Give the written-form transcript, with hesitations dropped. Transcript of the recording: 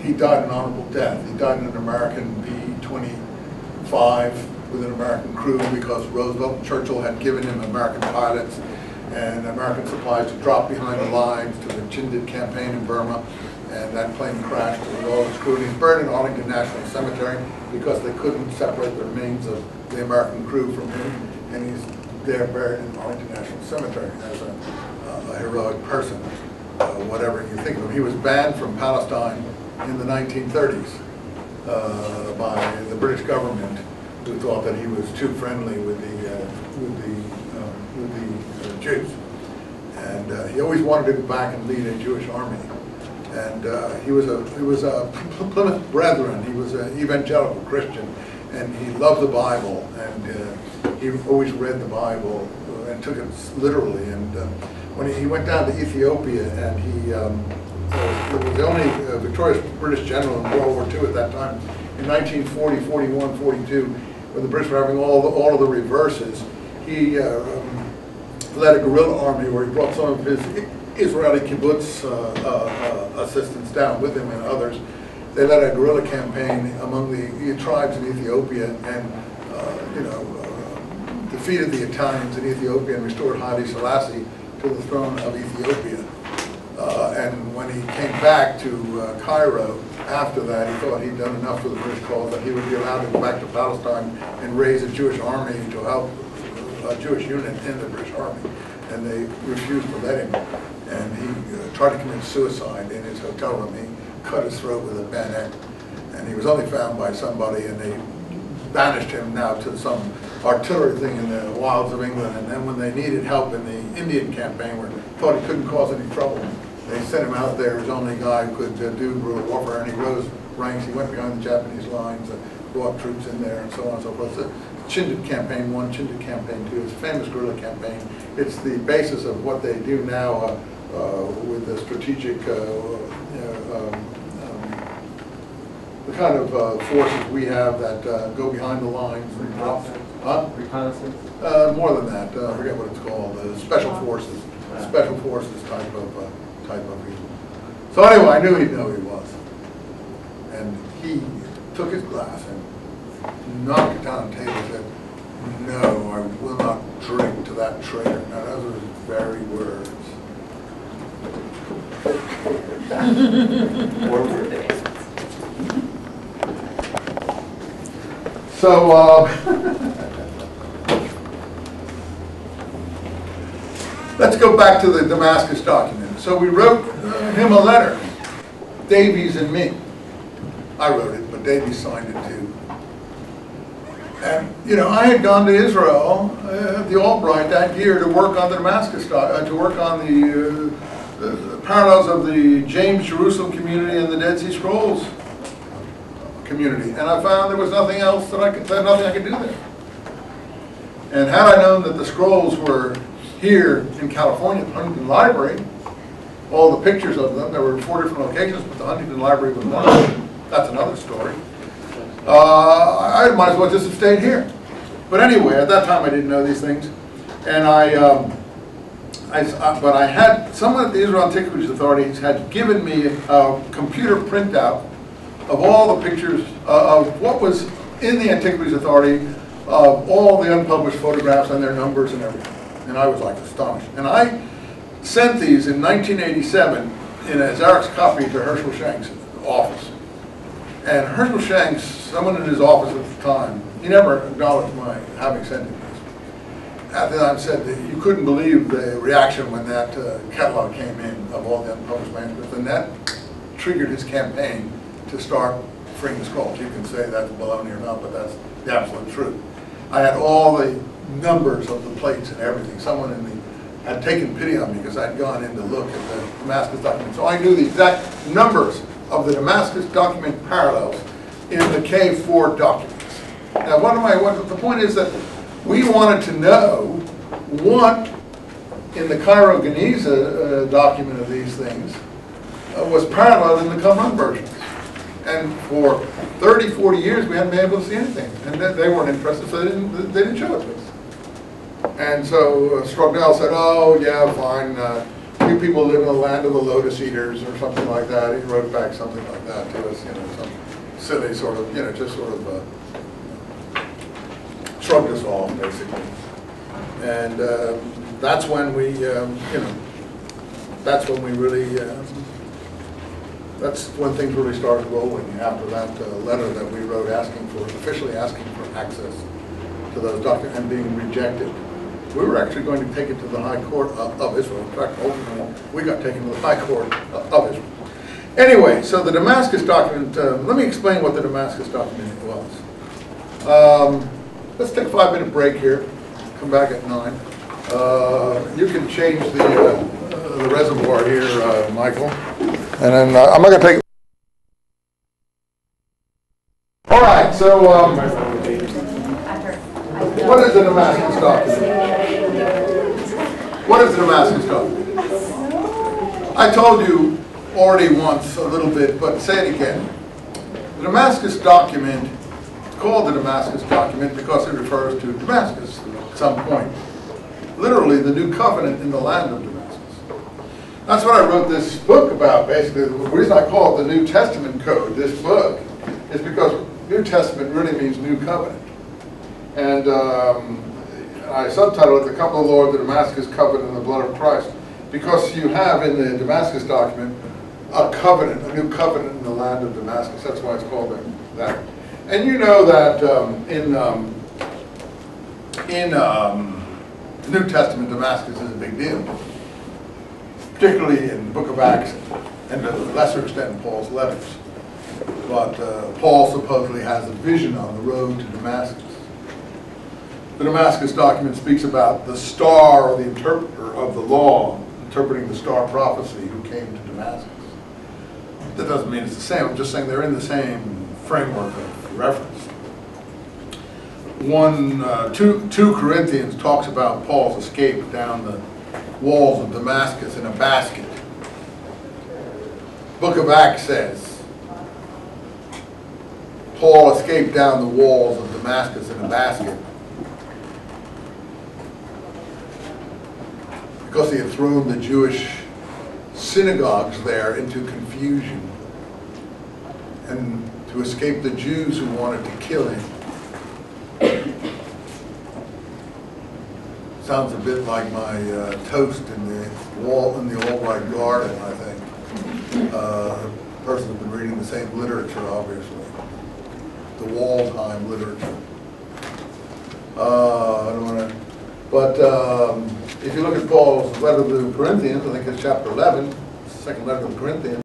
he died an honorable death. He died in an American B-25 with an American crew because Roosevelt and Churchill had given him American pilots and American supplies to drop behind the lines to the Chindit campaign in Burma, and that plane crashed with all its crew. And he's buried in Arlington National Cemetery because they couldn't separate the remains of the American crew from him, and he's there buried in Arlington National Cemetery as a heroic person, whatever you think of him. He was banned from Palestine in the 1930s by the British government, who thought that he was too friendly with the Jews, and he always wanted to go back and lead a Jewish army. And he was a Plymouth Brethren. He was an evangelical Christian, and he loved the Bible, and he always read the Bible and took it literally. And when he went down to Ethiopia, and he was the only victorious British general in World War II at that time, in 1940, 41, 42, when the British were having all of the reverses, he led a guerrilla army where he brought some of his Israeli kibbutz assistants down with him and others. They led a guerrilla campaign among the tribes in Ethiopia, and defeated the Italians in Ethiopia and restored Haile Selassie to the throne of Ethiopia. And when he came back to Cairo after that, he thought he'd done enough for the British cause that he would be allowed to go back to Palestine and raise a Jewish army to help a Jewish unit in the British army. And they refused to let him. And he tried to commit suicide in his hotel room. He cut his throat with a bayonet. And he was only found by somebody, and they banished him now to some artillery thing in the wilds of England. And then when they needed help in the Indian campaign, where they thought he couldn't cause any trouble, they sent him out there as the only guy who could do guerrilla warfare, and he rose ranks. He went behind the Japanese lines, brought troops in there, and so on and so forth. So Chindit Campaign 1, Chindit Campaign 2, it's a famous guerrilla campaign. It's the basis of what they do now with the strategic, the kind of forces we have that go behind the lines. Reconnaissance? More than that, I forget what it's called, special forces. Special forces type of people. So anyway, I knew he'd know who he was. And he took his glass and knocked it down on the table and said, "No, I will not drink to that traitor." Now those are his very words. Or were they? So, let's go back to the Damascus document. So we wrote him a letter, Davies and me. I wrote it, but Davies signed it too. And, I had gone to Israel, the Albright, that year to work on the Damascus, to work on the parallels of the James Jerusalem community and the Dead Sea Scrolls community. And I found there was nothing else that nothing I could do there. And had I known that the scrolls were here in California at the Huntington Library, all the pictures of them, there were 4 different locations, but the Huntington Library was one of them. That's another story. I might as well just have stayed here. But anyway, at that time I didn't know these things. And but I had, someone at the Israel Antiquities Authority had given me a computer printout of all the pictures of what was in the Antiquities Authority, of all the unpublished photographs and their numbers and everything. And I was like astonished. And I sent these in 1987 in a Xerox copy to Herschel Shank's office. And Herschel Shanks, someone in his office at the time, he never acknowledged my having sent him this. At the time said that you couldn't believe the reaction when that catalog came in of all the unpublished manuscripts. And that triggered his campaign to start freeing the scrolls. You can say that's baloney or not, but that's the absolute truth. I had all the numbers of the plates and everything. Someone had taken pity on me because I'd gone in to look at the Damascus document. So I knew the exact numbers of the Damascus document parallels in the K4 documents. Now, the point is that we wanted to know what in the Cairo Geniza document of these things was parallel in the Qumran versions. And for 30, 40 years, we hadn't been able to see anything. And they weren't interested, so they didn't show it to us. And so Strugnell said, "Oh, yeah, fine. you people live in the land of the lotus eaters or something like that. He wrote back something like that to us, some silly sort of, just sort of shrugged us off, basically. And that's when we, that's when we really, that's when things really started rolling after that letter that we wrote officially asking for access to those documents and being rejected. We were actually going to take it to the High Court of Israel. In fact, ultimately, we got taken to the High Court of Israel. Anyway, so the Damascus document, let me explain what the Damascus document was. Let's take a 5-minute break here. Come back at 9. You can change the reservoir here, Michael. And then I'm not going to take... All right, so what is the Damascus document? What is the Damascus document? I told you already once a little bit, but say it again. The Damascus document, it's called the Damascus document because it refers to Damascus at some point. Literally, the new covenant in the land of Damascus. That's what I wrote this book about, basically. The reason I call it the New Testament Code, this book, is because New Testament really means New Covenant. And I subtitled it, The Cup of the Lord, the Damascus Covenant, and the Blood of Christ, because you have in the Damascus document a covenant, a new covenant in the land of Damascus. That's why it's called that. And you know that in the New Testament, Damascus is a big deal, particularly in the book of Acts and to a lesser extent in Paul's letters. But Paul supposedly has a vision on the road to Damascus. The Damascus document speaks about the star, or the interpreter of the law, interpreting the star prophecy who came to Damascus. That doesn't mean it's the same. I'm just saying they're in the same framework of reference. 2 Corinthians talks about Paul's escape down the walls of Damascus in a basket. Book of Acts says Paul escaped down the walls of Damascus in a basket because he had thrown the Jewish synagogues there into confusion and to escape the Jews who wanted to kill him. Sounds a bit like my toast in the all-white garden, I think. Person's been reading the same literature, obviously. The Waldheim literature. I don't want to... But if you look at Paul's letter to the Corinthians, I think it's chapter 11, second letter to the Corinthians,